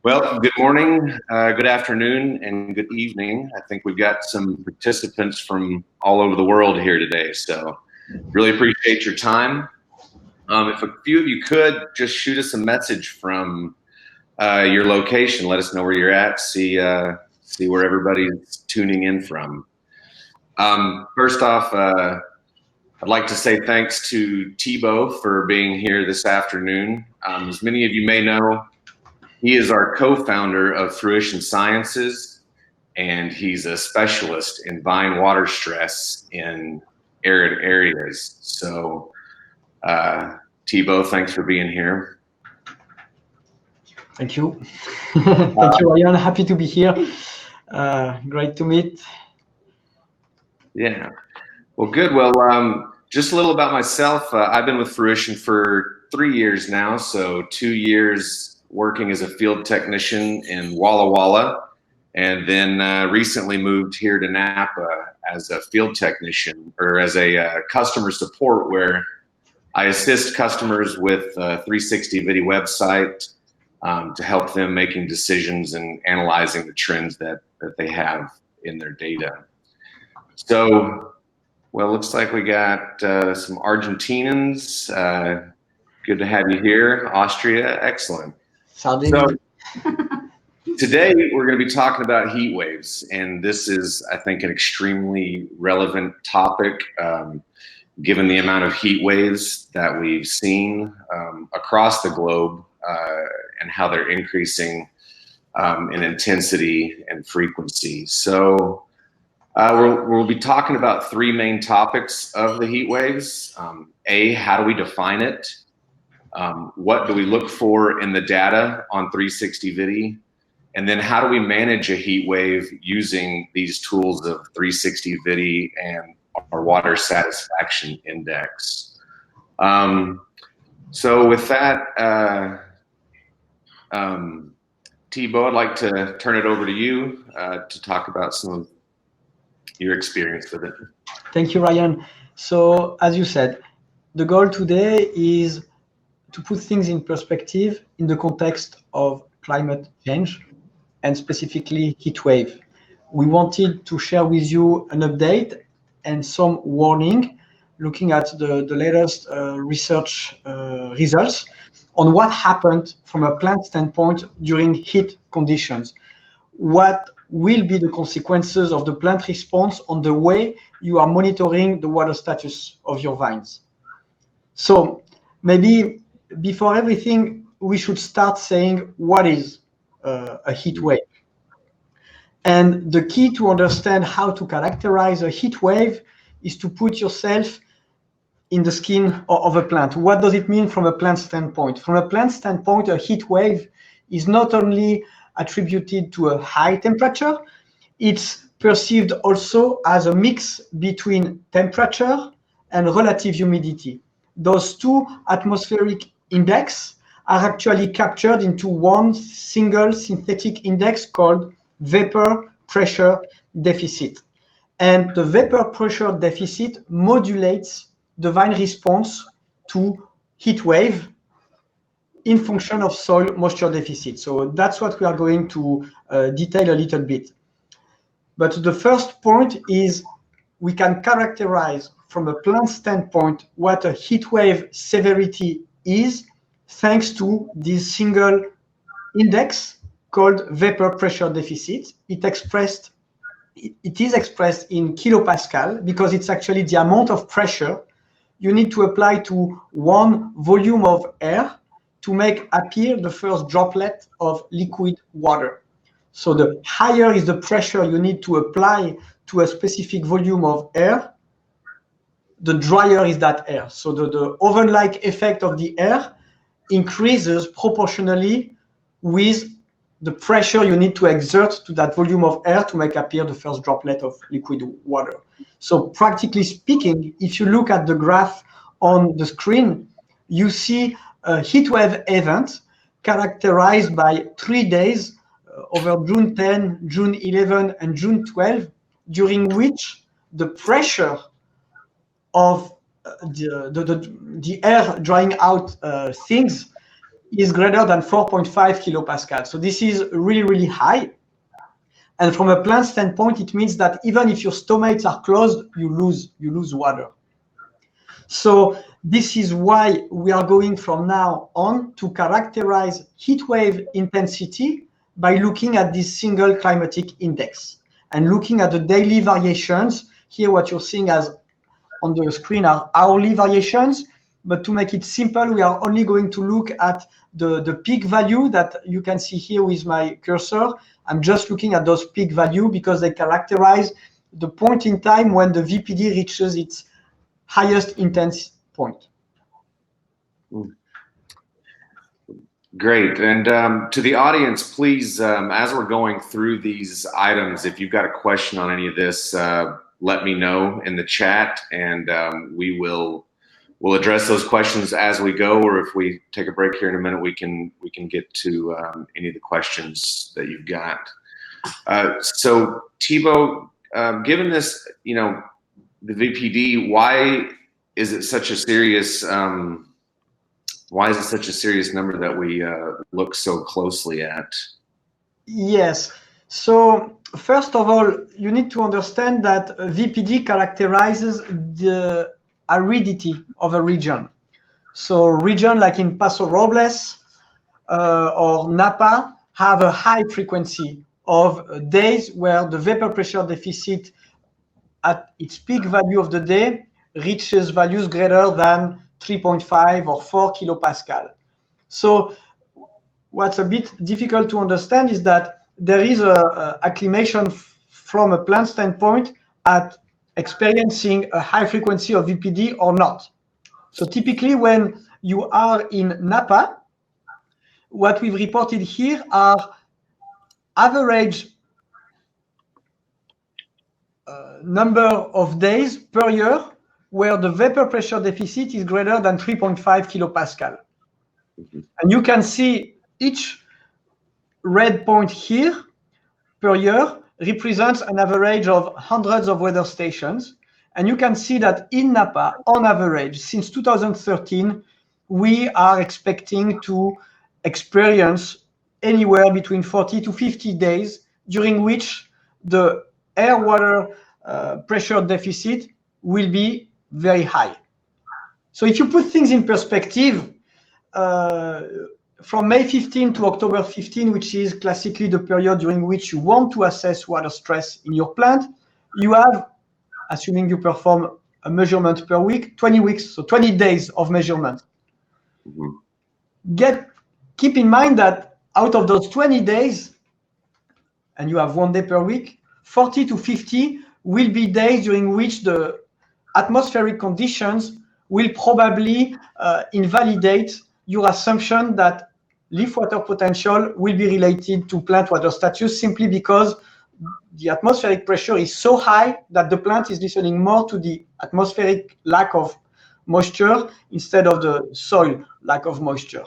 Well, good morning, good afternoon, and good evening. I think we've got some participants from all over the world here today, so really appreciate your time. If a few of you could just shoot us a message from your location, let us know where you're at, see where everybody's tuning in from. First off, I'd like to say thanks to Thibaut for being here this afternoon. As many of you may know, he is our co-founder of Fruition Sciences, and he's a specialist in vine water stress in arid areas. So, Thibaut, thanks for being here. Thank you. Thank you, Ryan. Happy to be here. Great to meet. Yeah. Well, good. Well, just a little about myself. I've been with Fruition for 3 years now, so 2 years working as a field technician in Walla Walla, and then recently moved here to NAPA as a field technician, or as a customer support, where I assist customers with a 360 video website to help them making decisions and analyzing the trends that they have in their data. So, well, looks like we got some Argentinians. Good to have you here. Austria, excellent. So today we're going to be talking about heat waves, and this is, I think, an extremely relevant topic given the amount of heat waves that we've seen across the globe and how they're increasing in intensity and frequency. So we'll be talking about 3 main topics of the heat waves. How do we define it? What do we look for in the data on 360 video? And then how do we manage a heat wave using these tools of 360 video and our water satisfaction index? So with that, Thibaut, I'd like to turn it over to you to talk about some of your experience with it. Thank you, Ryan. So as you said, the goal today is to put things in perspective in the context of climate change and specifically heat wave. We wanted to share with you an update and some warning looking at the latest research results on what happened from a plant standpoint during heat conditions. What will be the consequences of the plant response on the way you are monitoring the water status of your vines. So maybe before everything, we should start saying what is a heat wave. And the key to understand how to characterize a heat wave is to put yourself in the skin of a plant. What does it mean from a plant standpoint? From a plant standpoint, a heat wave is not only attributed to a high temperature, it's perceived also as a mix between temperature and relative humidity. Those 2 atmospheric index are actually captured into one single synthetic index called vapor pressure deficit. And the vapor pressure deficit modulates the vine response to heat wave in function of soil moisture deficit. So that's what we are going to detail a little bit. But the first point is we can characterize from a plant standpoint what a heat wave severity is thanks to this single index called vapor pressure deficit. It is expressed in kilopascal because it's actually the amount of pressure you need to apply to one volume of air to make appear the first droplet of liquid water. So the higher is the pressure you need to apply to a specific volume of air, the drier is that air. So the oven-like effect of the air increases proportionally with the pressure you need to exert to that volume of air to make appear the first droplet of liquid water. So practically speaking, if you look at the graph on the screen, you see a heat wave event characterized by 3 days over June 10, June 11, and June 12, during which the pressure of the air drying out things is greater than 4.5 kilopascal. So this is really, really high. And from a plant standpoint, it means that even if your stomates are closed, you lose water. So this is why we are going from now on to characterize heat wave intensity by looking at this single climatic index and looking at the daily variations. Here, what you're seeing as on the screen are hourly variations, but to make it simple, we are only going to look at the peak value that you can see here with my cursor. I'm just looking at those peak value because they characterize the point in time when the VPD reaches its highest intense point. Great. And to the audience, please, as we're going through these items, if you've got a question on any of this, let me know in the chat, and we'll address those questions as we go, or if we take a break here in a minute, we can get to any of the questions that you've got. So Thibaut, given this, the VPD, why is it such a serious number that we look so closely at? Yes. So first of all, you need to understand that VPD characterizes the aridity of a region. So region like in Paso Robles or NAPA have a high frequency of days where the vapor pressure deficit at its peak value of the day reaches values greater than 3.5 or 4 kilopascal. So what's a bit difficult to understand is that there is a acclimation from a plant standpoint at experiencing a high frequency of VPD or not. So typically when you are in NAPA, what we've reported here are average number of days per year where the vapor pressure deficit is greater than 3.5 kilopascal. And you can see each red point here per year represents an average of hundreds of weather stations. And you can see that in NAPA, on average, since 2013, we are expecting to experience anywhere between 40 to 50 days during which the air-water pressure deficit will be very high. So if you put things in perspective, from May 15 to October 15, which is classically the period during which you want to assess water stress in your plant, you have, assuming you perform a measurement per week, 20 weeks, so 20 days of measurement. Keep in mind that out of those 20 days, and you have 1 day per week, 40 to 50 will be days during which the atmospheric conditions will probably invalidate your assumption that leaf water potential will be related to plant water status, simply because the atmospheric pressure is so high that the plant is listening more to the atmospheric lack of moisture instead of the soil lack of moisture.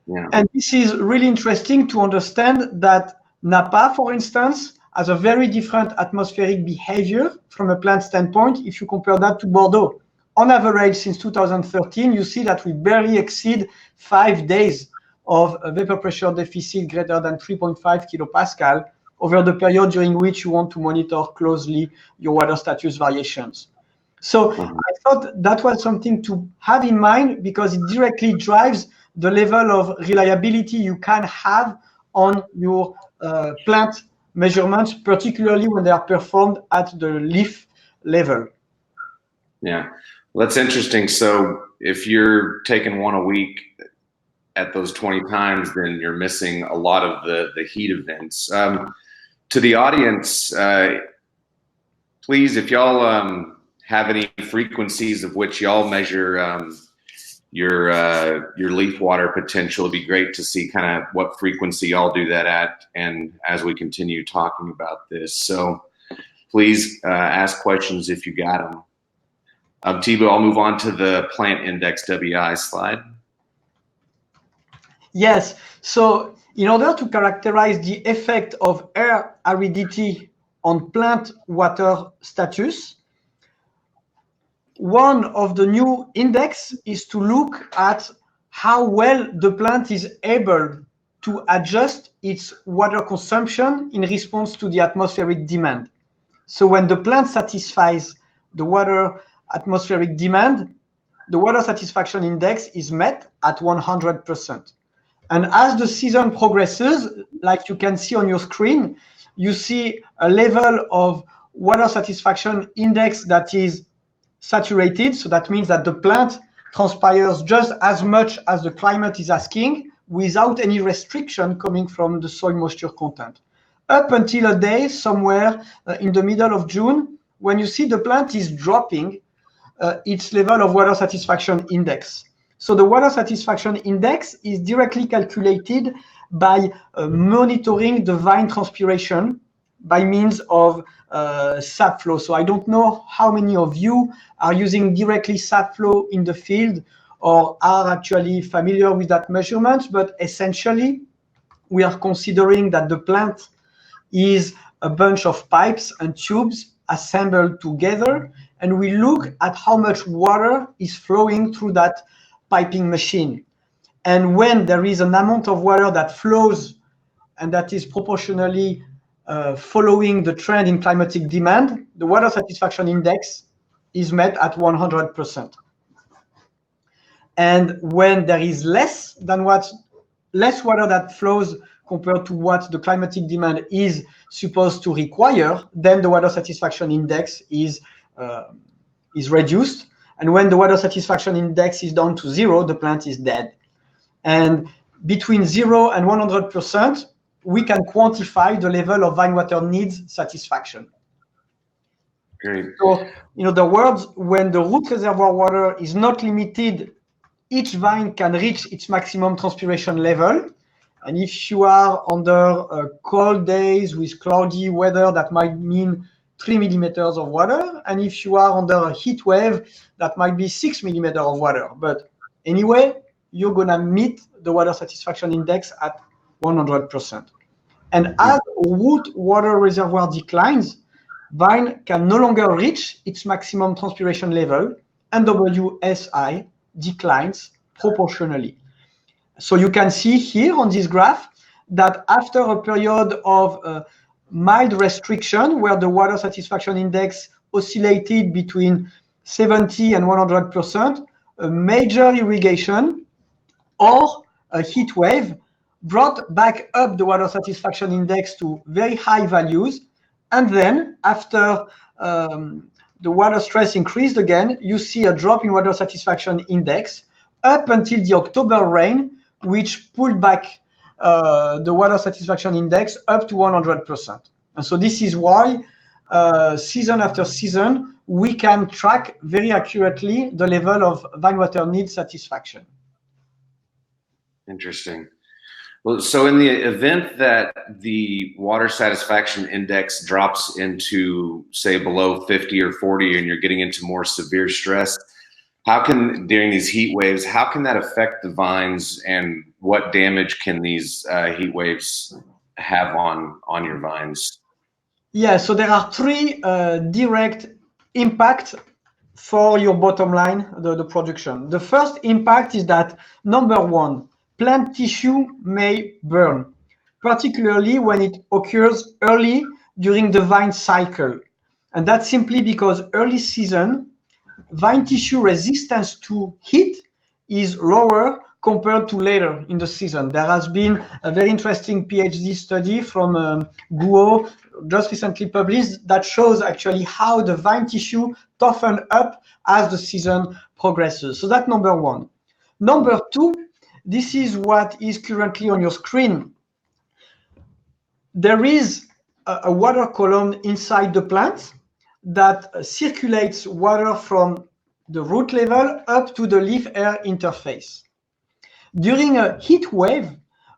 Yeah. And this is really interesting to understand that NAPA, for instance, has a very different atmospheric behavior from a plant standpoint if you compare that to Bordeaux. On average, since 2013, you see that we barely exceed 5 days of a vapor pressure deficit greater than 3.5 kilopascal over the period during which you want to monitor closely your water status variations. So I thought that was something to have in mind because it directly drives the level of reliability you can have on your plant measurements, particularly when they are performed at the leaf level. Yeah, well, that's interesting. So if you're taking one a week at those 20 times, then you're missing a lot of the heat events. To the audience, please, if y'all have any frequencies of which y'all measure your leaf water potential, it'd be great to see kind of what frequency y'all do that at, and as we continue talking about this. So please ask questions if you got them. Thibaut, I'll move on to the plant index WI slide. Yes, so in order to characterize the effect of air aridity on plant water status, one of the new index is to look at how well the plant is able to adjust its water consumption in response to the atmospheric demand. So when the plant satisfies the water atmospheric demand, the water satisfaction index is met at 100%. And as the season progresses, like you can see on your screen, you see a level of water satisfaction index that is saturated. So that means that the plant transpires just as much as the climate is asking without any restriction coming from the soil moisture content. Up until a day somewhere in the middle of June, when you see the plant is dropping its level of water satisfaction index. So the water satisfaction index is directly calculated by monitoring the vine transpiration by means of sap flow. So I don't know how many of you are using directly sap flow in the field or are actually familiar with that measurement, but essentially we are considering that the plant is a bunch of pipes and tubes assembled together, and we look at how much water is flowing through that piping machine. And when there is an amount of water that flows and that is proportionally following the trend in climatic demand, the water satisfaction index is met at 100%. And when there is less water that flows compared to what the climatic demand is supposed to require, then the water satisfaction index is reduced. And when the water satisfaction index is down to 0, the plant is dead. And between 0 and 100%, we can quantify the level of vine water needs satisfaction. Great. So, in other words, when the root reservoir water is not limited, each vine can reach its maximum transpiration level. And if you are under cold days with cloudy weather, that might mean 3 millimeters of water. And if you are under a heat wave, that might be 6 millimeters of water. But anyway, you're going to meet the water satisfaction index at 100%. And as root water reservoir declines, vine can no longer reach its maximum transpiration level, and WSI declines proportionally. So you can see here on this graph that after a period of mild restriction, where the water satisfaction index oscillated between 70 and 100%, a major irrigation or a heat wave brought back up the water satisfaction index to very high values. And then after the water stress increased again, you see a drop in water satisfaction index up until the October rain, which pulled back the water satisfaction index up to 100%. And so this is why season after season, we can track very accurately the level of vine water needs satisfaction. Interesting. Well, so in the event that the water satisfaction index drops into, say, below 50 or 40, and you're getting into more severe stress, how can, during these heat waves, how can that affect the vines, and what damage can these heat waves have on your vines? Yeah, so there are three direct impacts for your bottom line, the production. The first impact is that, number one, plant tissue may burn, particularly when it occurs early during the vine cycle. And that's simply because early season, vine tissue resistance to heat is lower compared to later in the season. There has been a very interesting PhD study from Guo, just recently published, that shows actually how the vine tissue toughen up as the season progresses. So that's number one. Number two, this is what is currently on your screen. There is a water column inside the plant that circulates water from the root level up to the leaf-air interface. During a heat wave,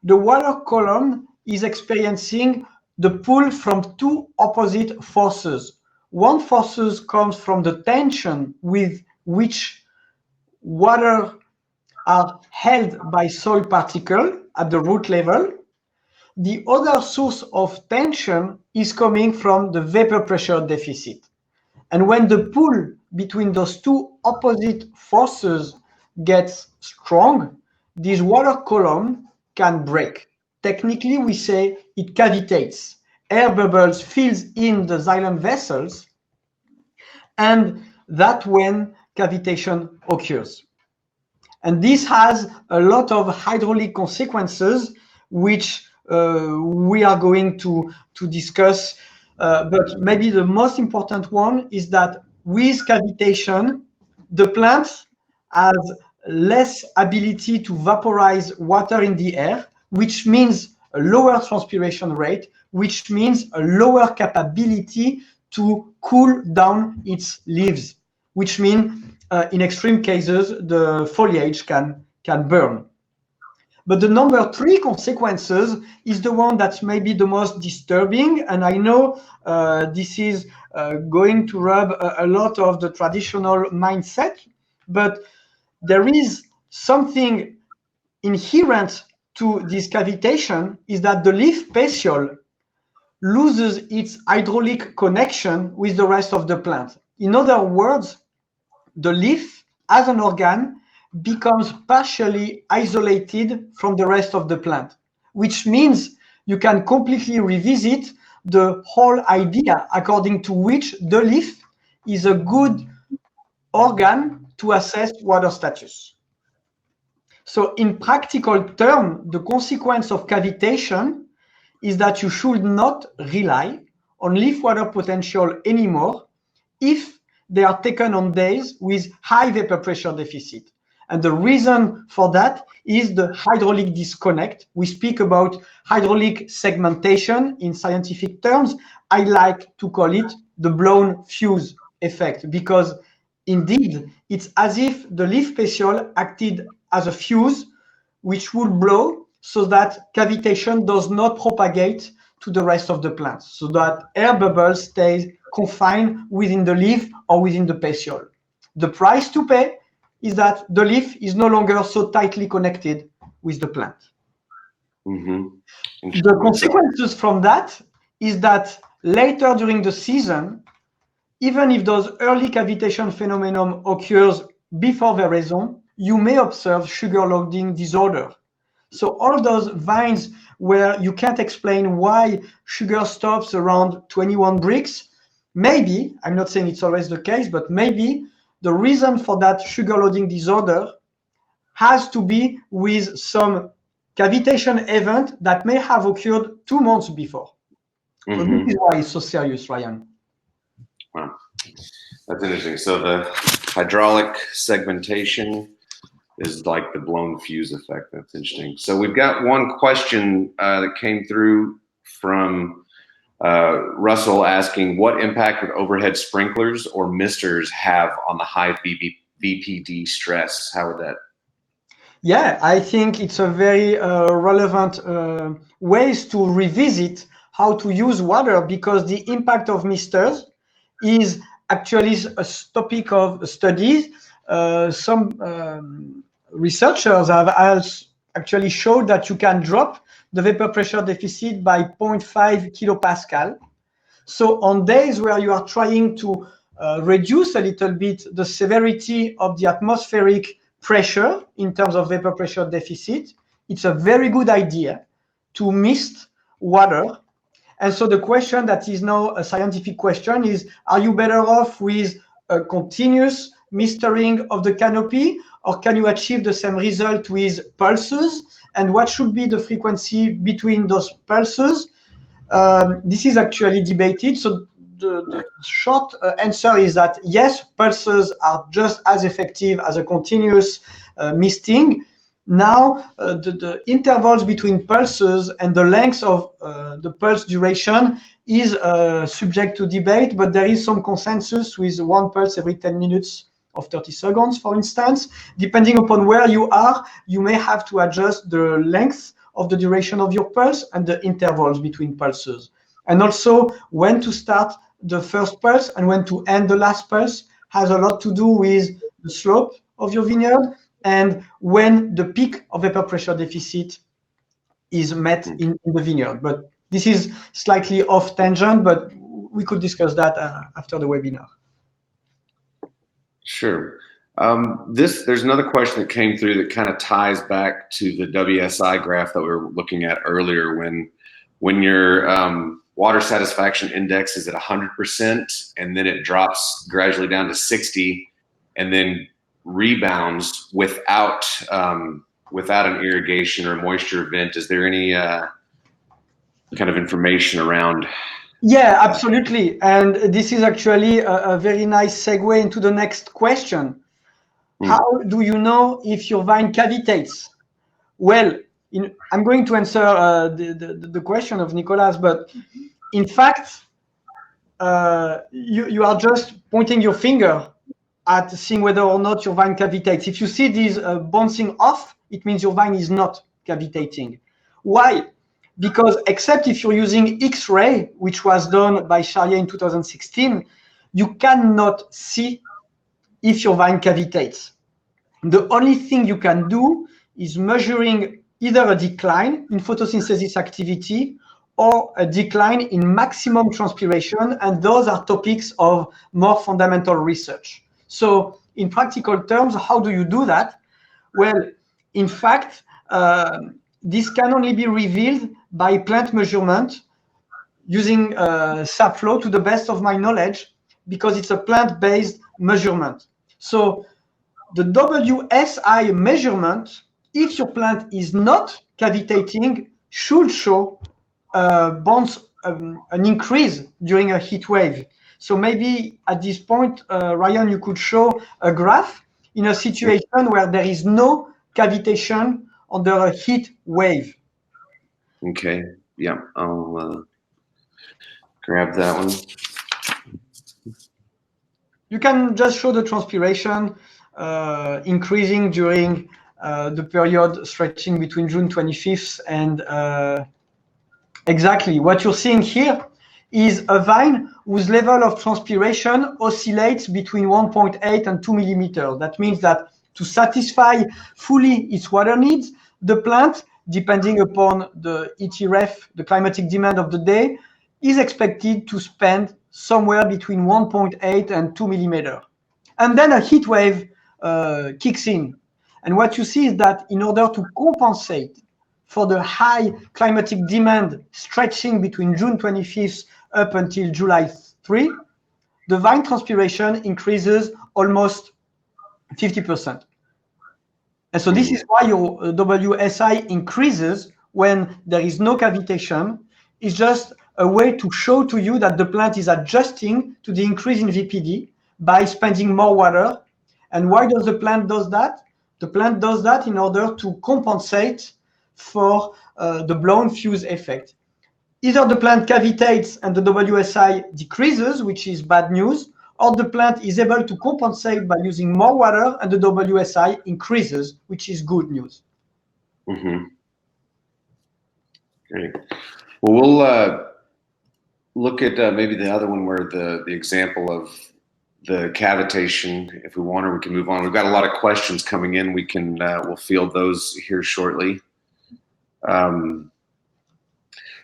the water column is experiencing the pull from two opposite forces. One force comes from the tension with which water are held by soil particles at the root level. The other source of tension is coming from the vapor pressure deficit. And when the pull between those two opposite forces gets strong, this water column can break. Technically, we say it cavitates. Air bubbles fills in the xylem vessels, and that's when cavitation occurs. And this has a lot of hydraulic consequences, which we are going to discuss. But maybe the most important one is that with cavitation, the plant has less ability to vaporize water in the air, which means a lower transpiration rate, which means a lower capability to cool down its leaves, which means in extreme cases, the foliage can burn. But the number 3 consequences is the one that's maybe the most disturbing. And I know this is going to rub a lot of the traditional mindset, but there is something inherent to this cavitation is that the leaf petiole loses its hydraulic connection with the rest of the plant. In other words, the leaf as an organ becomes partially isolated from the rest of the plant, which means you can completely revisit the whole idea according to which the leaf is a good organ to assess water status. So in practical terms, the consequence of cavitation is that you should not rely on leaf water potential anymore if they are taken on days with high vapor pressure deficit. And the reason for that is the hydraulic disconnect. We speak about hydraulic segmentation in scientific terms. I like to call it the blown fuse effect, because indeed, it's as if the leaf petiole acted as a fuse which would blow so that cavitation does not propagate to the rest of the plant, so that air bubbles stay confined within the leaf or within the petiole. The price to pay is that the leaf is no longer so tightly connected with the plant. The consequences from that is that later during the season, even if those early cavitation phenomenon occurs before veraison, you may observe sugar loading disorder. So all those vines where you can't explain why sugar stops around 21 Brix, maybe, I'm not saying it's always the case, but maybe the reason for that sugar loading disorder has to be with some cavitation event that may have occurred 2 months before. So this is why it's so serious, Ryan. Wow, that's interesting. So the hydraulic segmentation is like the blown fuse effect. That's interesting. So we've got one question that came through from Russell asking, what impact would overhead sprinklers or misters have on the high VPD stress? How would that? Yeah, I think it's a very relevant ways to revisit how to use water, because the impact of misters is actually a topic of studies. Some researchers have actually showed that you can drop the vapor pressure deficit by 0.5 kilopascal. So on days where you are trying to reduce a little bit the severity of the atmospheric pressure in terms of vapor pressure deficit, it's a very good idea to mist water. And so the question that is now a scientific question is, are you better off with a continuous mistering of the canopy, or can you achieve the same result with pulses? And what should be the frequency between those pulses? This is actually debated. So the short answer is that yes, pulses are just as effective as a continuous misting. Now, the intervals between pulses and the length of the pulse duration is subject to debate, but there is some consensus with 1 pulse every 10 minutes of 30 seconds, for instance. Depending upon where you are, you may have to adjust the length of the duration of your pulse and the intervals between pulses. And also when to start the first pulse and when to end the last pulse has a lot to do with the slope of your vineyard and when the peak of vapor pressure deficit is met in the vineyard. But this is slightly off tangent, but we could discuss that after the webinar. Sure. There's another question that came through that kind of ties back to the WSI graph that we were looking at earlier. When your water satisfaction index is at 100%, and then it drops gradually down to 60, and then rebounds without an irrigation or moisture event. Is there any kind of information around? Yeah, absolutely. And this is actually a very nice segue into the next question. How do you know if your vine cavitates? Well, I'm going to answer the question of Nicolas, but in fact, you are just pointing your finger at seeing whether or not your vine cavitates. If you see these bouncing off, it means your vine is not cavitating. Why? Because except if you're using X-ray, which was done by Charrier in 2016, you cannot see if your vine cavitates. The only thing you can do is measuring either a decline in photosynthesis activity or a decline in maximum transpiration, and those are topics of more fundamental research. So in practical terms, how do you do that? Well, in fact, this can only be revealed by plant measurement using sap flow, to the best of my knowledge, because it's a plant-based measurement. So the WSI measurement, if your plant is not cavitating, should show an increase during a heat wave. So maybe at this point, Ryan, you could show a graph in a situation where there is no cavitation under a heat wave. Okay, yeah, I'll grab that one. You can just show the transpiration increasing during the period stretching between June 25th and exactly what you're seeing here is a vine whose level of transpiration oscillates between 1.8 and 2 millimeters. That means that to satisfy fully its water needs, the plant, depending upon the ETREF, the climatic demand of the day, is expected to spend somewhere between 1.8 and 2 millimeters. And then a heat wave kicks in. And what you see is that in order to compensate for the high climatic demand stretching between June 25th up until July 3, the vine transpiration increases almost 50%. And so this is why your WSI increases when there is no cavitation. It's just a way to show to you that the plant is adjusting to the increase in VPD by spending more water. And why does the plant do that? The plant does that in order to compensate for the blown fuse effect. Either the plant cavitates and the WSI decreases, which is bad news, or the plant is able to compensate by using more water and the WSI increases, which is good news. Mm-hmm. Great. Well, we'll look at maybe the other one where the example of the cavitation, if we want, or we can move on. We've got a lot of questions coming in. We can we'll field those here shortly.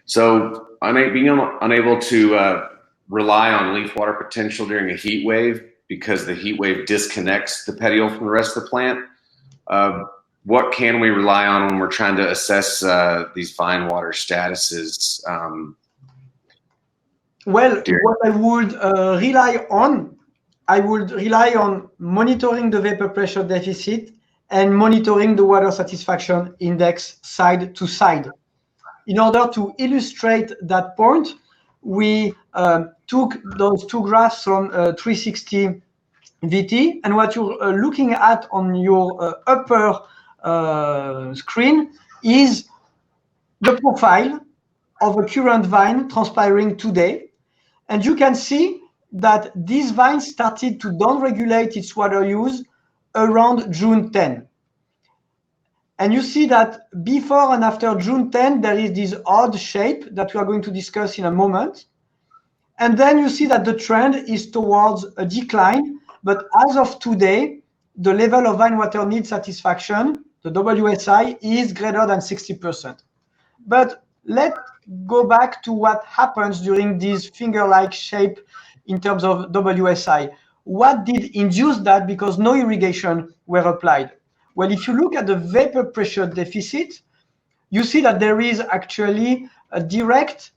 So being unable to rely on leaf water potential during a heat wave because the heat wave disconnects the petiole from the rest of the plant. What can we rely on when we're trying to assess these vine water statuses? Well, what I would rely on monitoring the vapor pressure deficit and monitoring the water satisfaction index side to side. In order to illustrate that point, we took those two graphs from 360 VT, and what you're looking at on your upper screen is the profile of a current vine transpiring today. And you can see that this vine started to downregulate its water use around June 10. And you see that before and after June 10, there is this odd shape that we are going to discuss in a moment. And then you see that the trend is towards a decline. But as of today, the level of vine water need satisfaction, the WSI, is greater than 60%. But let's go back to what happens during this finger-like shape in terms of WSI. what did induce that, because no irrigation were applied? Well, if you look at the vapor pressure deficit, you see that there is actually a direct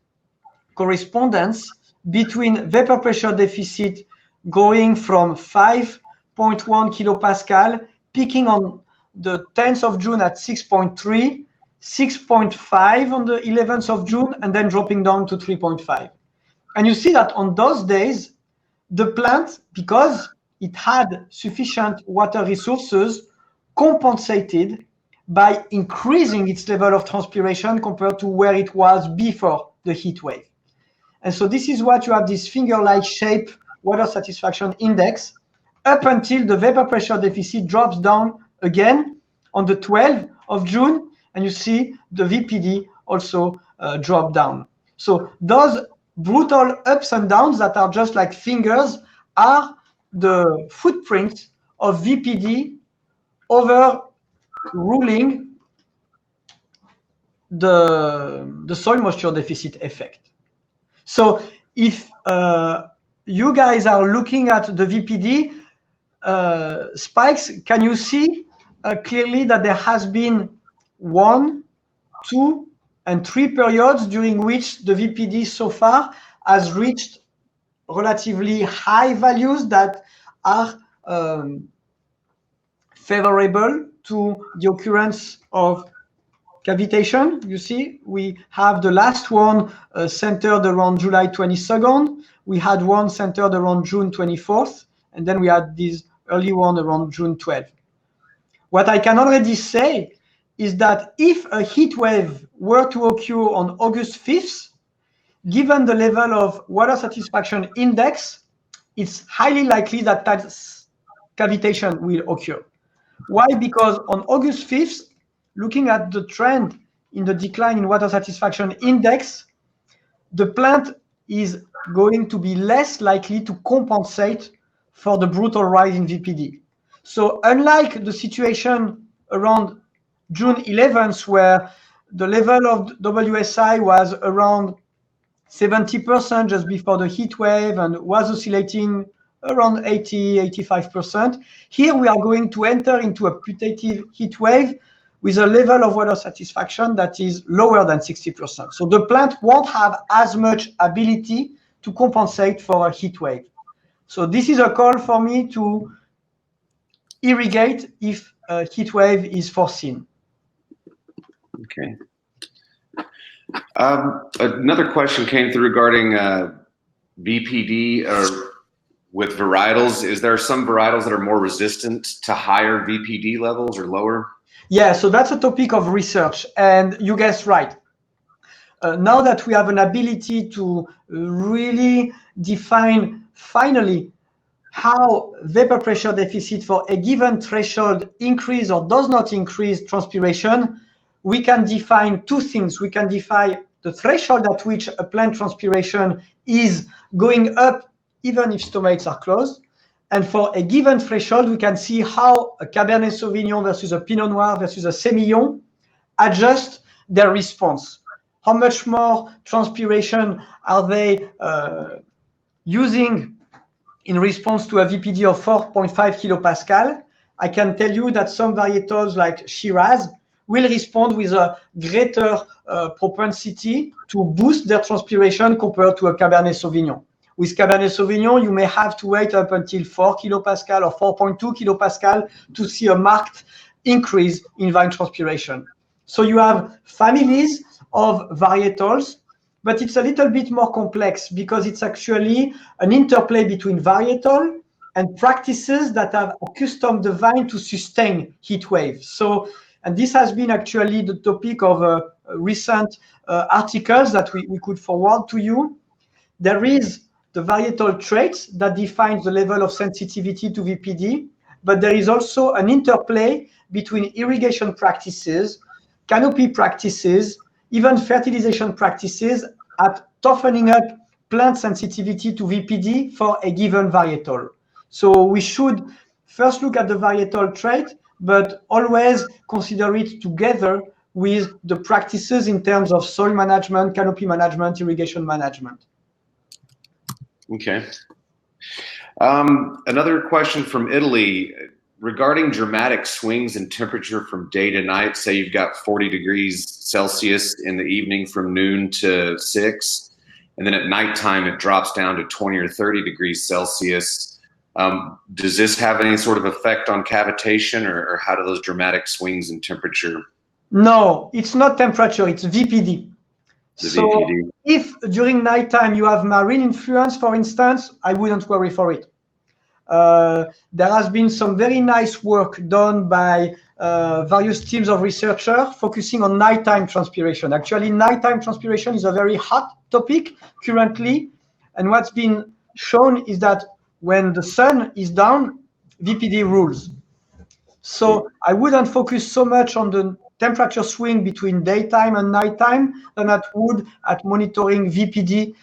correspondence between vapor pressure deficit going from 5.1 kilopascal, peaking on the 10th of June at 6.3, 6.5 on the 11th of June, and then dropping down to 3.5. And you see that on those days, the plant, because it had sufficient water resources, compensated by increasing its level of transpiration compared to where it was before the heat wave. And so this is what you have, this finger-like shape water satisfaction index, up until the vapor pressure deficit drops down again on the 12th of June, and you see the VPD also drop down. So those brutal ups and downs that are just like fingers are the footprint of VPD overruling the soil moisture deficit effect. So if you guys are looking at the VPD spikes, can you see clearly that there has been 1, 2, and 3 periods during which the VPD so far has reached relatively high values that are favorable to the occurrence of cavitation? You see, we have the last one centered around July 22nd. We had one centered around June 24th, and then we had this early one around June 12th. What I can already say is that if a heat wave were to occur on August 5th, given the level of water satisfaction index, it's highly likely that cavitation will occur. Why? Because on August 5th, looking at the trend in the decline in water satisfaction index, the plant is going to be less likely to compensate for the brutal rise in VPD. So unlike the situation around June 11th, where the level of WSI was around 70% just before the heat wave and was oscillating around 80–85%, here we are going to enter into a putative heat wave with a level of water satisfaction that is lower than 60%. So the plant won't have as much ability to compensate for a heat wave. So this is a call for me to irrigate if a heat wave is foreseen. Okay. Another question came through regarding VPD with varietals. Is there some varietals that are more resistant to higher VPD levels or lower? Yeah, so that's a topic of research, and you guessed right. Now that we have an ability to really define finally how vapor pressure deficit for a given threshold increase or does not increase transpiration, we can define two things. We can define the threshold at which a plant transpiration is going up even if stomates are closed. And for a given threshold, we can see how a Cabernet Sauvignon versus a Pinot Noir versus a Semillon adjust their response. How much more transpiration are they using in response to a VPD of 4.5 kilopascal? I can tell you that some varietals like Shiraz will respond with a greater propensity to boost their transpiration compared to a Cabernet Sauvignon. With Cabernet Sauvignon, you may have to wait up until 4 kilopascal or 4.2 kilopascal to see a marked increase in vine transpiration. So you have families of varietals, but it's a little bit more complex because it's actually an interplay between varietal and practices that have accustomed the vine to sustain heat waves. So, and this has been actually the topic of recent articles that we could forward to you. There is the varietal traits that defines the level of sensitivity to VPD, but there is also an interplay between irrigation practices, canopy practices, even fertilization practices at toughening up plant sensitivity to VPD for a given varietal. So we should first look at the varietal trait, but always consider it together with the practices in terms of soil management, canopy management, irrigation management. Okay. Another question from Italy regarding dramatic swings in temperature from day to night. Say you've got 40 degrees Celsius in the evening from noon to 6, and then at nighttime it drops down to 20 or 30 degrees Celsius. Does this have any sort of effect on cavitation, or how do those dramatic swings in temperature? No, it's not temperature, it's VPD. So VPD. If during nighttime you have marine influence, for instance, I wouldn't worry for it. There has been some very nice work done by various teams of researchers focusing on nighttime transpiration. Actually, nighttime transpiration is a very hot topic currently. And what's been shown is that when the sun is down, VPD rules. So I wouldn't focus so much on the temperature swing between daytime and nighttime than I would at monitoring VPD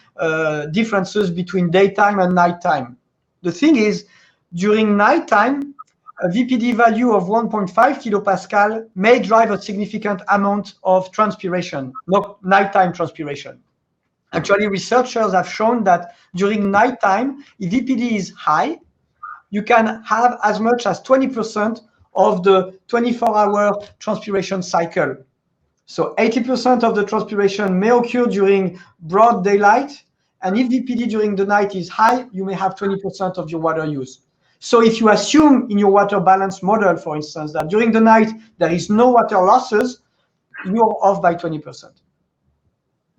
differences between daytime and nighttime. The thing is, during nighttime, a VPD value of 1.5 kilopascal may drive a significant amount of transpiration, not nighttime transpiration. Actually, researchers have shown that during nighttime, if VPD is high, you can have as much as 20% of the 24-hour transpiration cycle. So 80% of the transpiration may occur during broad daylight, and if VPD during the night is high, you may have 20% of your water use. So if you assume in your water balance model, for instance, that during the night there is no water losses, you're off by 20%.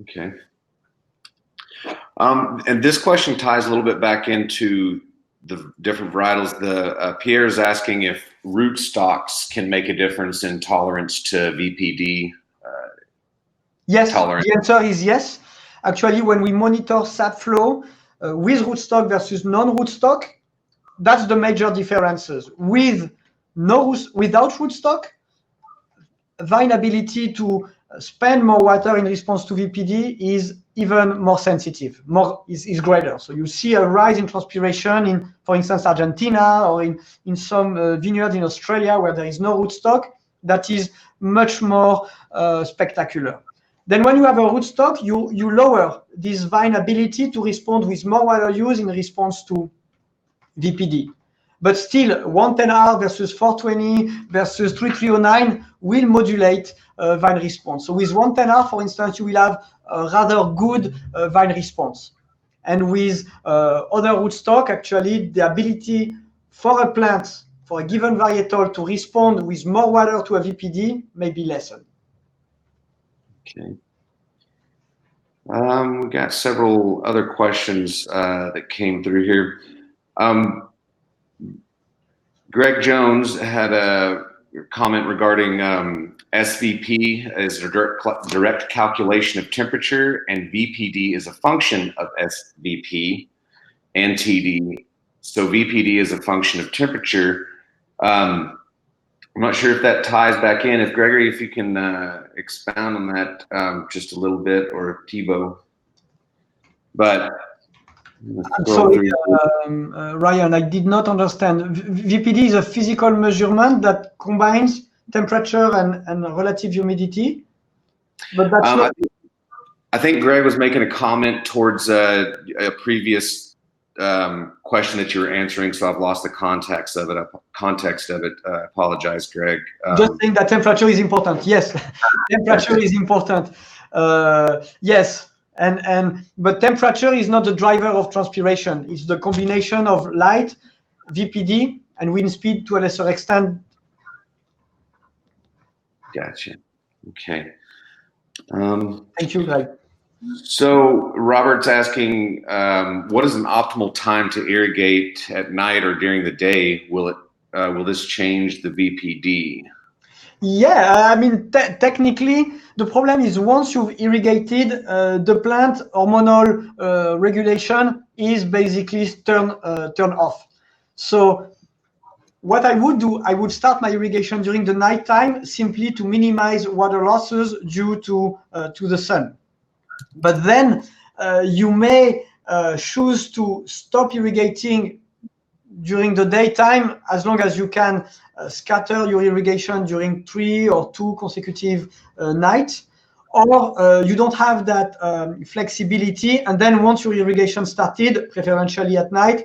Okay. And this question ties a little bit back into the different varietals. Pierre is asking if rootstocks can make a difference in tolerance to VPD. Yes, tolerance. The answer is yes. Actually, when we monitor sap flow with rootstock versus non-rootstock, that's the major differences. Without rootstock, vine ability to spend more water in response to VPD is even more sensitive, is greater. So you see a rise in transpiration in, for instance, Argentina, or in some vineyards in Australia where there is no rootstock, that is much more spectacular. Then when you have a rootstock, you lower this vine ability to respond with more water use in response to VPD. But still, 110R versus 420 versus 3309 will modulate vine response. So with 110R, for instance, you will have a rather good vine response. And with other rootstock, actually, the ability for a plant, for a given varietal, to respond with more water to a VPD may be lessened. Okay. We've got several other questions that came through here. Greg Jones had a comment regarding SVP is a direct calculation of temperature, and VPD is a function of SVP and TD. So VPD is a function of temperature. I'm not sure if that ties back in. If Gregory, if you can expound on that just a little bit, or Thibaut. But I'm sorry, Ryan, I did not understand. VPD is a physical measurement that combines temperature and relative humidity, but that's not. I think Greg was making a comment towards a previous question that you were answering, so I've lost the context of it. I apologize, Greg. Just saying that temperature is important. Yes, temperature is important. Yes. But temperature is not the driver of transpiration. It's the combination of light, VPD, and wind speed to a lesser extent. Gotcha. Okay. Thank you, Greg. So Robert's asking, what is an optimal time to irrigate at night or during the day? Will this change the VPD? Yeah, I mean, technically, the problem is once you've irrigated, the plant hormonal regulation is basically turned off. So what I would do, I would start my irrigation during the nighttime simply to minimize water losses due to the sun. But then you may choose to stop irrigating during the daytime as long as you can scatter your irrigation during 3 or 2 consecutive nights, or you don't have that flexibility, and then once your irrigation started, preferentially at night,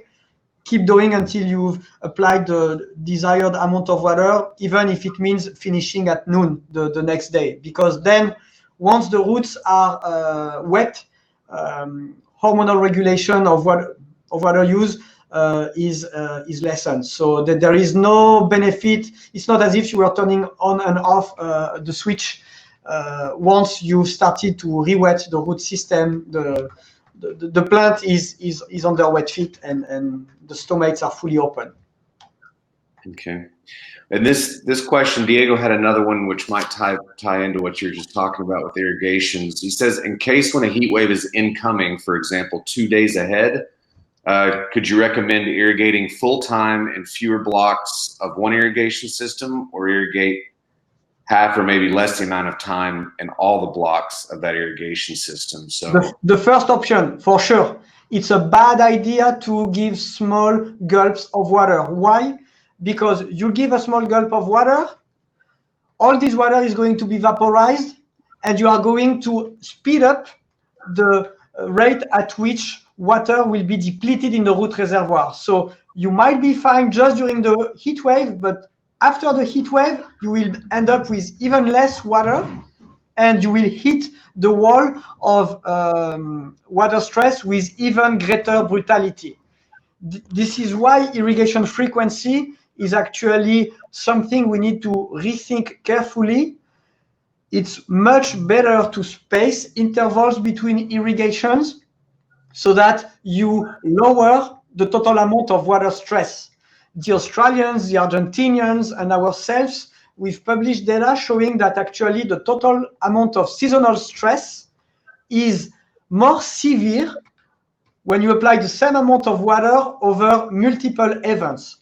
keep doing until you've applied the desired amount of water, even if it means finishing at noon the next day. Because then, once the roots are wet, hormonal regulation of water use is lessened. So that there is no benefit. It's not as if you were turning on and off the switch once you started to re-wet the root system. The plant is on their wet feet, and the stomates are fully open. Okay. And this question, Diego had another one which might tie into what you're just talking about with irrigations. He says, in case when a heat wave is incoming, for example, 2 days ahead, could you recommend irrigating full time in fewer blocks of one irrigation system, or irrigate half or maybe less the amount of time in all the blocks of that irrigation system? So the first option, for sure. It's a bad idea to give small gulps of water. Why? Because you give a small gulp of water, all this water is going to be vaporized, and you are going to speed up the rate at which water will be depleted in the root reservoir. So you might be fine just during the heat wave, but after the heat wave, you will end up with even less water, and you will hit the wall of water stress with even greater brutality. This is why irrigation frequency is actually something we need to rethink carefully. It's much better to space intervals between irrigations so that you lower the total amount of water stress. The Australians, the Argentinians, and ourselves, we've published data showing that actually the total amount of seasonal stress is more severe when you apply the same amount of water over multiple events.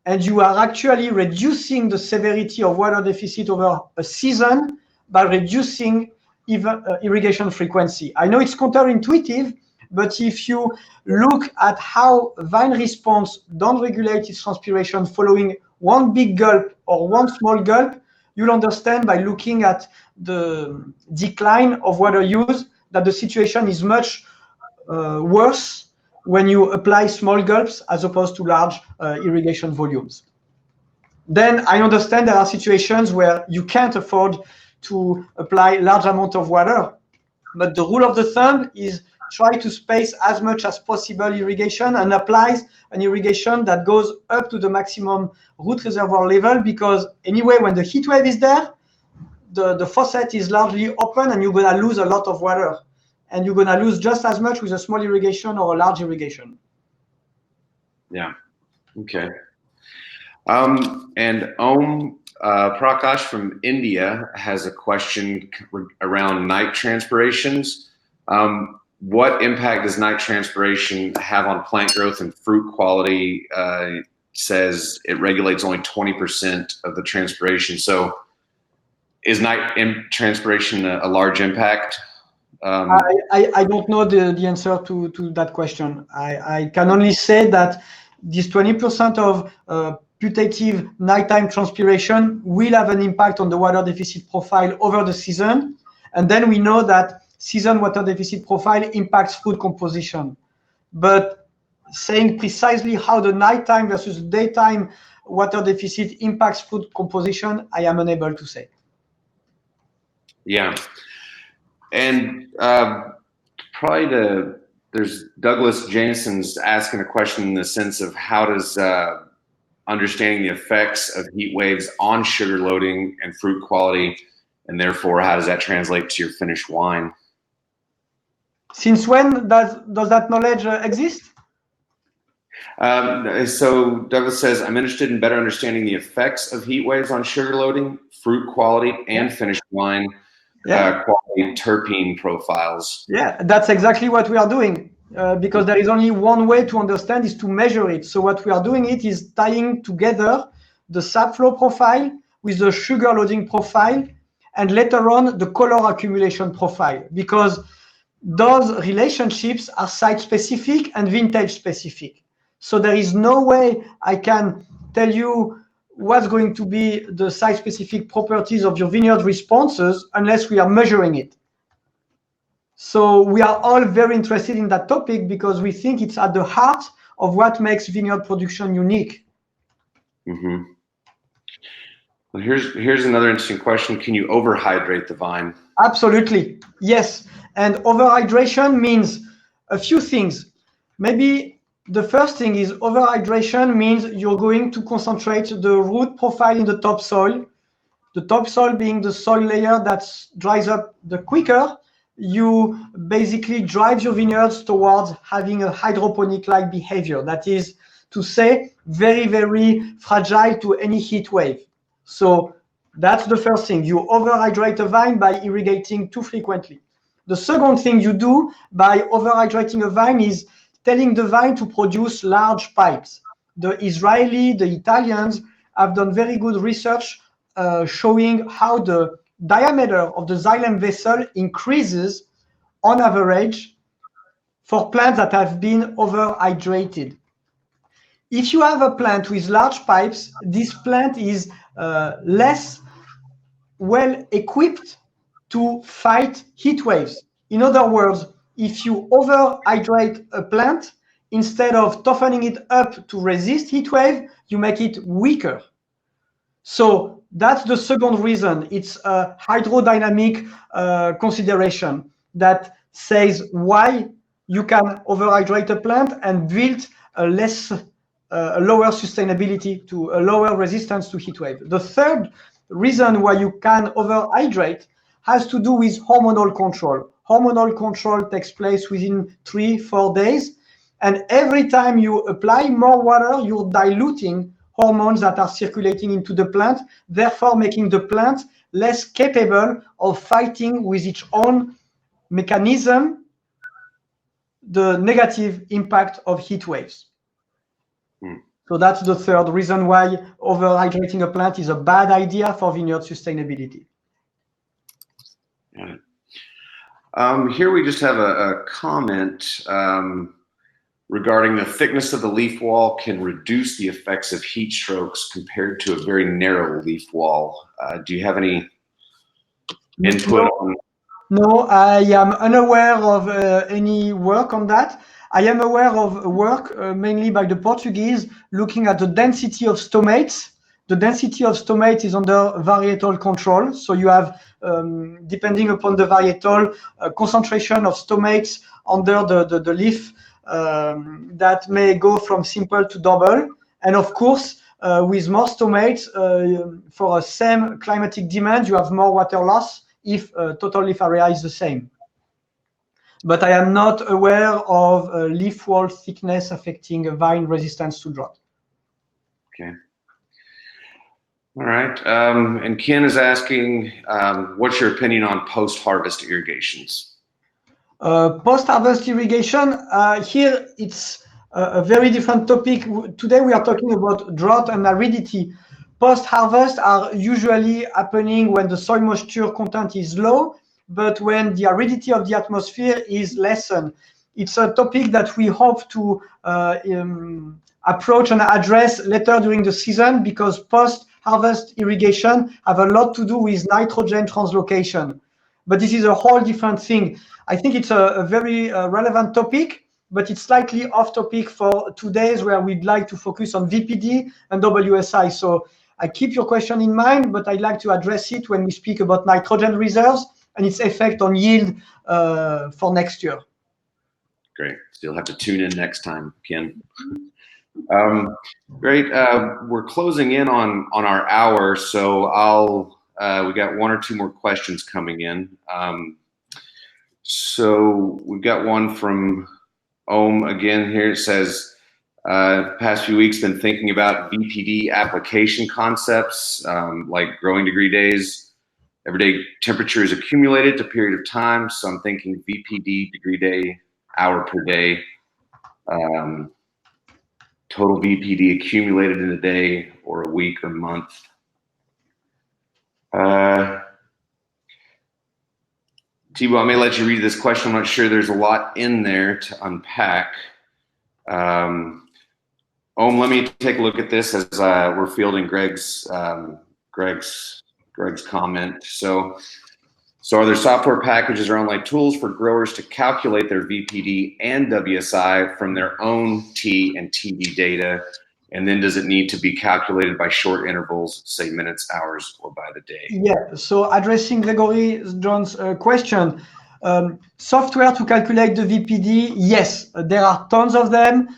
And you are actually reducing the severity of water deficit over a season by reducing even irrigation frequency. I know it's counterintuitive, but if you look at how vine response don't regulate its transpiration following one big gulp or one small gulp, you'll understand by looking at the decline of water use that the situation is much worse when you apply small gulps as opposed to large irrigation volumes. Then I understand there are situations where you can't afford to apply large amount of water, but the rule of the thumb is try to space as much as possible irrigation and applies an irrigation that goes up to the maximum root reservoir level, because anyway, when the heat wave is there, the faucet is largely open and you're going to lose a lot of water. And you're going to lose just as much with a small irrigation or a large irrigation. Yeah. Okay. And Prakash from India has a question around night transpirations. What impact does night transpiration have on plant growth and fruit quality? Says it regulates only 20% of the transpiration. So is night transpiration a large impact? I don't know the answer to that question. I can only say that this 20% of putative nighttime transpiration will have an impact on the water deficit profile over the season. And then we know that season water deficit profile impacts food composition. But saying precisely how the nighttime versus daytime water deficit impacts food composition, I am unable to say. Yeah. And there's Douglas Jameson's asking a question in the sense of how does understanding the effects of heat waves on sugar loading and fruit quality, and therefore how does that translate to your finished wine? Since when does that knowledge exist? So Douglas says, I'm interested in better understanding the effects of heat waves on sugar loading, fruit quality, and finished wine. Quality terpene profiles. Yeah, that's exactly what we are doing, because there is only one way to understand is to measure it. So what we are doing is tying together the sap flow profile with the sugar loading profile, and later on the color accumulation profile, because those relationships are site specific and vintage specific. So there is no way I can tell you what's going to be the site-specific properties of your vineyard responses unless we are measuring it. So we are all very interested in that topic because we think it's at the heart of what makes vineyard production unique. Mm-hmm. Well, here's another interesting question. Can you overhydrate the vine? Absolutely, yes. And overhydration means a few things. Maybe the first thing is overhydration means you're going to concentrate the root profile in the topsoil. The topsoil being the soil layer that dries up the quicker, you basically drive your vineyards towards having a hydroponic-like behavior. That is to say, very, very fragile to any heat wave. So that's the first thing. You overhydrate a vine by irrigating too frequently. The second thing you do by overhydrating a vine is telling the vine to produce large pipes. The Israeli, the Italians have done very good research showing how the diameter of the xylem vessel increases on average for plants that have been overhydrated. If you have a plant with large pipes, this plant is less well equipped to fight heat waves. In other words, if you overhydrate a plant, instead of toughening it up to resist heat wave, you make it weaker. So that's the second reason. It's a hydrodynamic consideration that says why you can overhydrate a plant and build a lower sustainability to a lower resistance to heat wave. The third reason why you can overhydrate has to do with hormonal control. Hormonal control takes place within 3-4 days. And every time you apply more water, you're diluting hormones that are circulating into the plant, therefore making the plant less capable of fighting with its own mechanism the negative impact of heat waves. So that's the third reason why overhydrating a plant is a bad idea for vineyard sustainability. Here we just have a comment regarding the thickness of the leaf wall can reduce the effects of heat strokes compared to a very narrow leaf wall. Do you have any input on? No, I am unaware of any work on that. I am aware of work mainly by the Portuguese looking at the density of stomates. The density of stomate is under varietal control. So you have, depending upon the varietal, concentration of stomates under the leaf that may go from simple to double. And of course, with more stomates, for a same climatic demand, you have more water loss if total leaf area is the same. But I am not aware of leaf wall thickness affecting vine resistance to drought. Okay. All right. And Ken is asking, what's your opinion on post-harvest irrigations? Post-harvest irrigation, here it's a very different topic. Today we are talking about drought and aridity. Post-harvest are usually happening when the soil moisture content is low, but when the aridity of the atmosphere is lessened. It's a topic that we hope to approach and address later during the season, because post-harvest irrigation have a lot to do with nitrogen translocation. But this is a whole different thing. I think it's a very relevant topic, but it's slightly off topic for today's where we'd like to focus on VPD and WSI. So I keep your question in mind, but I'd like to address it when we speak about nitrogen reserves and its effect on yield for next year. Great. So you'll have to tune in next time, Ken. Great. We're closing in on our hour, so we got one or two more questions coming in. So we've got one from Ohm again here. It says, the past few weeks been thinking about VPD application concepts, like growing degree days. Everyday temperature is accumulated to period of time, so I'm thinking VPD degree day, hour per day, total VPD accumulated in a day or a week or month. Thibaut, I may let you read this question. I'm not sure there's a lot in there to unpack. Ohm, let me take a look at this as we're fielding Greg's comment. So So are there software packages or online tools for growers to calculate their VPD and WSI from their own T and TD data? And then does it need to be calculated by short intervals, say minutes, hours, or by the day? Yeah, so addressing Gregory John's question, software to calculate the VPD, yes, there are tons of them.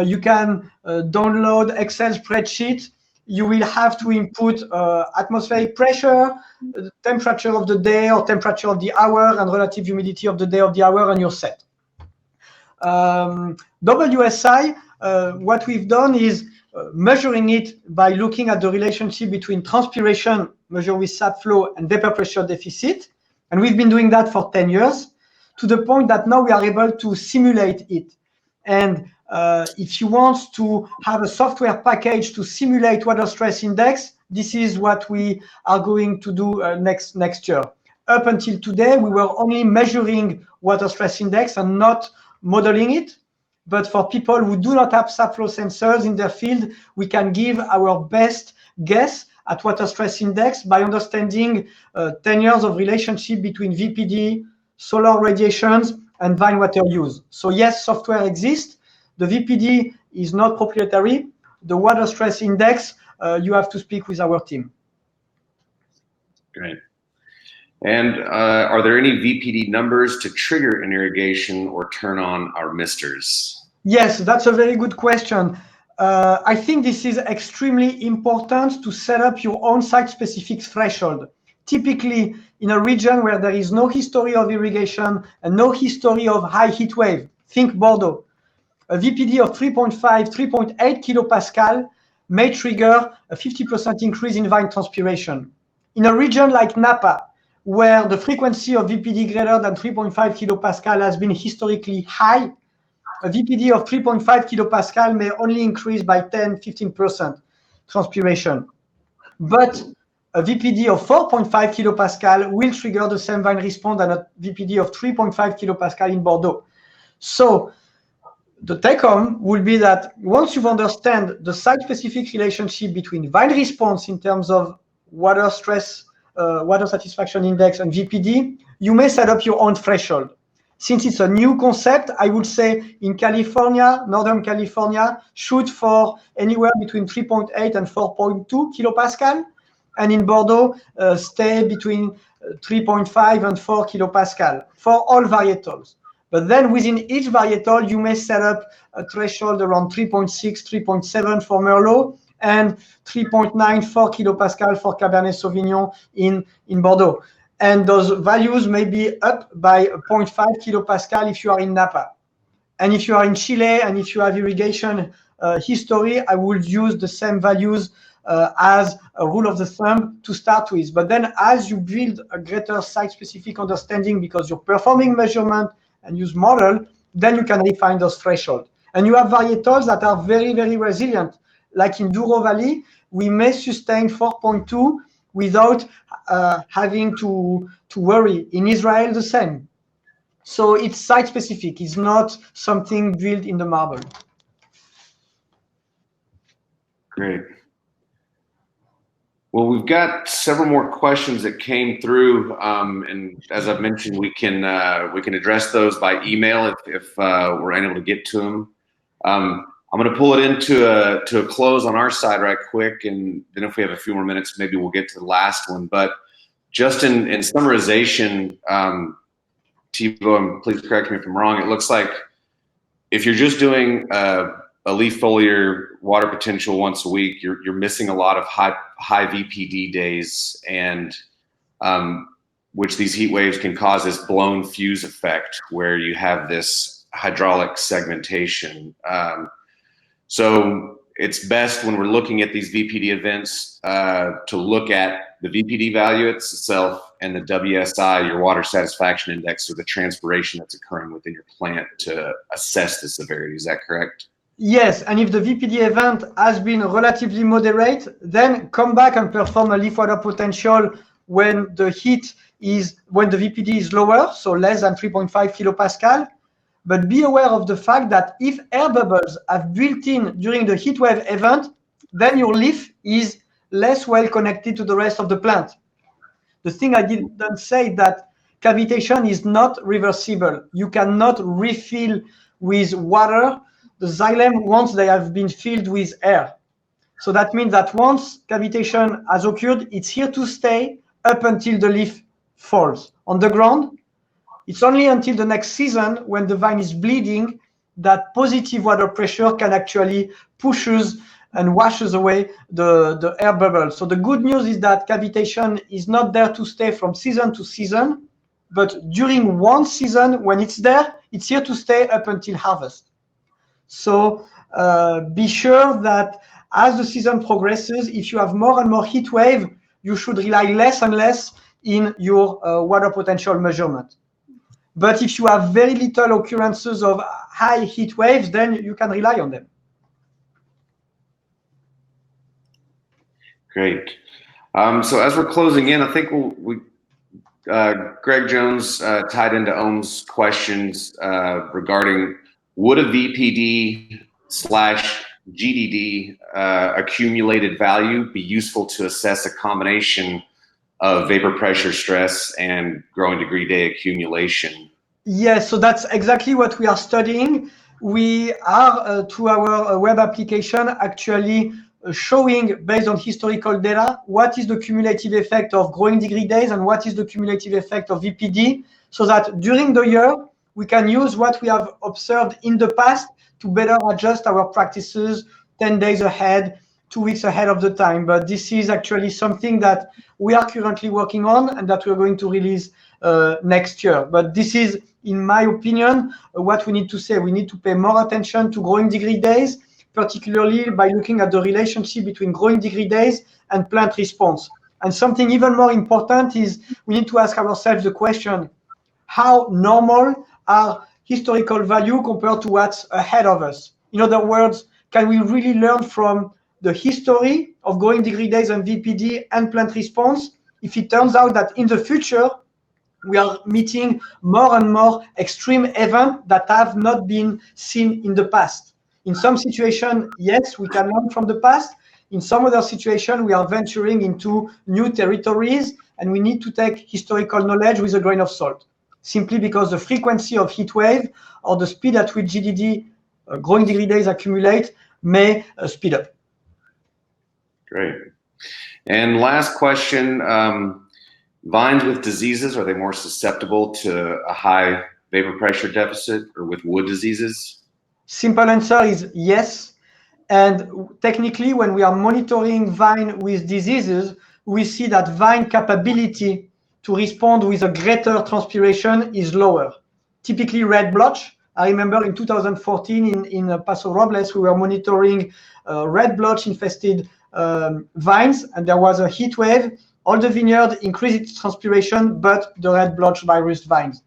You can download Excel spreadsheet. You will have to input atmospheric pressure, the temperature of the day or temperature of the hour, and relative humidity of the day of the hour, and you're set. WSI, what we've done is measuring it by looking at the relationship between transpiration, measured with sap flow, and vapor pressure deficit. And we've been doing that for 10 years, to the point that now we are able to simulate it. And if you want to have a software package to simulate water stress index, this is what we are going to do next year. Up until today, we were only measuring water stress index and not modeling it. But for people who do not have sap flow sensors in their field, we can give our best guess at water stress index by understanding 10 years of relationship between VPD, solar radiations, and vine water use. So yes, software exists. The VPD is not proprietary. The water stress index, you have to speak with our team. Great. And are there any VPD numbers to trigger an irrigation or turn on our misters? Yes, that's a very good question. I think this is extremely important to set up your own site-specific threshold. Typically, in a region where there is no history of irrigation and no history of high heat wave, think Bordeaux, a VPD of 3.5, 3.8 kilopascal may trigger a 50% increase in vine transpiration. In a region like NAPA, where the frequency of VPD greater than 3.5 kilopascal has been historically high, a VPD of 3.5 kilopascal may only increase by 10-15% transpiration. But a VPD of 4.5 kilopascal will trigger the same vine response than a VPD of 3.5 kilopascal in Bordeaux. So the take-home will be that once you understand the site-specific relationship between vine response in terms of water stress, water satisfaction index, and VPD, you may set up your own threshold. Since it's a new concept, I would say in California, Northern California, shoot for anywhere between 3.8 and 4.2 kilopascal. And in Bordeaux, stay between 3.5 and 4 kilopascal for all varietals. But then within each varietal, you may set up a threshold around 3.6, 3.7 for Merlot, and 3.9, 4 kilopascal for Cabernet Sauvignon in Bordeaux. And those values may be up by 0.5 kilopascal if you are in NAPA. And if you are in Chile and if you have irrigation history, I would use the same values as a rule of the thumb to start with. But then as you build a greater site-specific understanding because you're performing measurement and use model, then you can refine those thresholds. And you have varietals that are very, very resilient. Like in Douro Valley, we may sustain 4.2 without having to worry. In Israel, the same. So it's site-specific. It's not something built in the marble. Great. Well, we've got several more questions that came through, and as I've mentioned, we can address those by email if we're unable to get to them. I'm going to pull it into a close on our side right quick, and then if we have a few more minutes, maybe we'll get to the last one. But just in summarization, Thibaut, and please correct me if I'm wrong, it looks like if you're just doing a leaf foliar water potential once a week, you're missing a lot of high VPD days, and which these heat waves can cause this blown fuse effect where you have this hydraulic segmentation. So it's best when we're looking at these VPD events to look at the VPD value itself and the WSI, your water satisfaction index, or the transpiration that's occurring within your plant to assess the severity. Is that correct? Yes, and if the VPD event has been relatively moderate, then come back and perform a leaf water potential when the VPD is lower, so less than 3.5 kilopascal. But be aware of the fact that if air bubbles have built in during the heat wave event, then your leaf is less well connected to the rest of the plant. The thing I didn't say that cavitation is not reversible. You cannot refill with water the xylem once they have been filled with air. So that means that once cavitation has occurred, it's here to stay up until the leaf falls on the ground. It's only until the next season, when the vine is bleeding, that positive water pressure can actually pushes and washes away the air bubble. So the good news is that cavitation is not there to stay from season to season, but during one season, when it's there, it's here to stay up until harvest. So be sure that as the season progresses, if you have more and more heat wave, you should rely less and less in your water potential measurement. But if you have very little occurrences of high heat waves, then you can rely on them. Great. So as we're closing in, I think Greg Jones tied into Ohm's questions regarding would a VPD/GDD accumulated value be useful to assess a combination of vapor pressure stress and growing degree day accumulation? Yes, so that's exactly what we are studying. We are, through our web application, actually showing, based on historical data, what is the cumulative effect of growing degree days and what is the cumulative effect of VPD, so that during the year, we can use what we have observed in the past to better adjust our practices 10 days ahead, 2 weeks ahead of the time. But this is actually something that we are currently working on and that we're going to release next year. But this is, in my opinion, what we need to say. We need to pay more attention to growing degree days, particularly by looking at the relationship between growing degree days and plant response. And something even more important is we need to ask ourselves the question, how normal are historical value compared to what's ahead of us? In other words, can we really learn from the history of growing degree days and VPD and plant response if it turns out that in the future we are meeting more and more extreme events that have not been seen in the past? In some situations, yes, we can learn from the past. In some other situations, we are venturing into new territories, and we need to take historical knowledge with a grain of salt, simply because the frequency of heat wave or the speed at which GDD, growing degree days, accumulate may speed up. Great. And last question, vines with diseases, are they more susceptible to a high vapor pressure deficit or with wood diseases? Simple answer is yes. And technically, when we are monitoring vine with diseases, we see that vine capability to respond with a greater transpiration is lower. Typically red blotch. I remember in 2014 in Paso Robles, we were monitoring red blotch infested vines, and there was a heat wave. All the vineyard increased its transpiration, but the red blotch virus vines.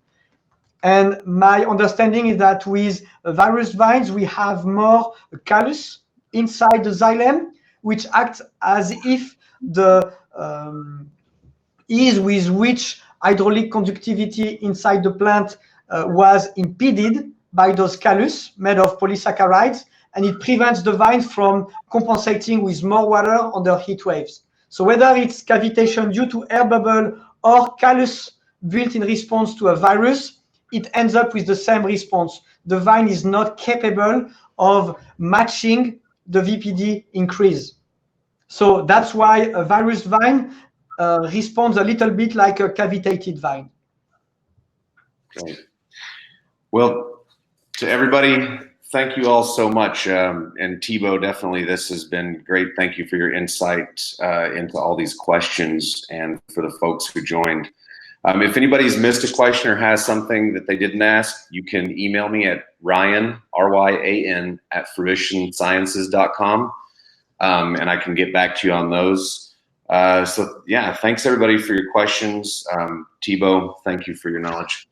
And my understanding is that with virus vines, we have more callus inside the xylem, which acts as if the ease with which hydraulic conductivity inside the plant was impeded by those callus made of polysaccharides, and it prevents the vines from compensating with more water under heat waves. So whether it's cavitation due to air bubble or callus built in response to a virus, it ends up with the same response. The vine is not capable of matching the VPD increase. So that's why a virus vine responds a little bit like a cavitated vine. Great. Well, to everybody, thank you all so much. And Thibaut, definitely this has been great. Thank you for your insight into all these questions and for the folks who joined. If anybody's missed a question or has something that they didn't ask, you can email me at Ryan, R-Y-A-N, @fruitionsciences.com, and I can get back to you on those. So yeah, thanks everybody for your questions. Thibaut, thank you for your knowledge.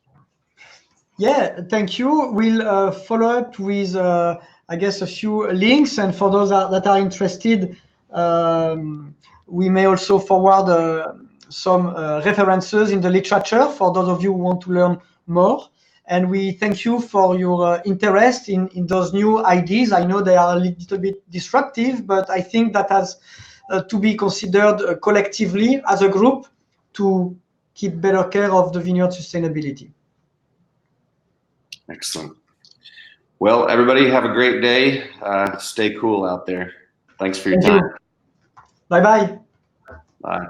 Yeah, thank you. We'll follow up with, I guess, a few links, and for those that are interested, we may also forward some references in the literature for those of you who want to learn more. And we thank you for your interest in those new ideas. I know they are a little bit disruptive, but I think that has to be considered collectively as a group. to keep better care of the vineyard sustainability. Excellent. Well, everybody have a great day. Stay cool out there. Thanks for your time. Bye-bye. Bye.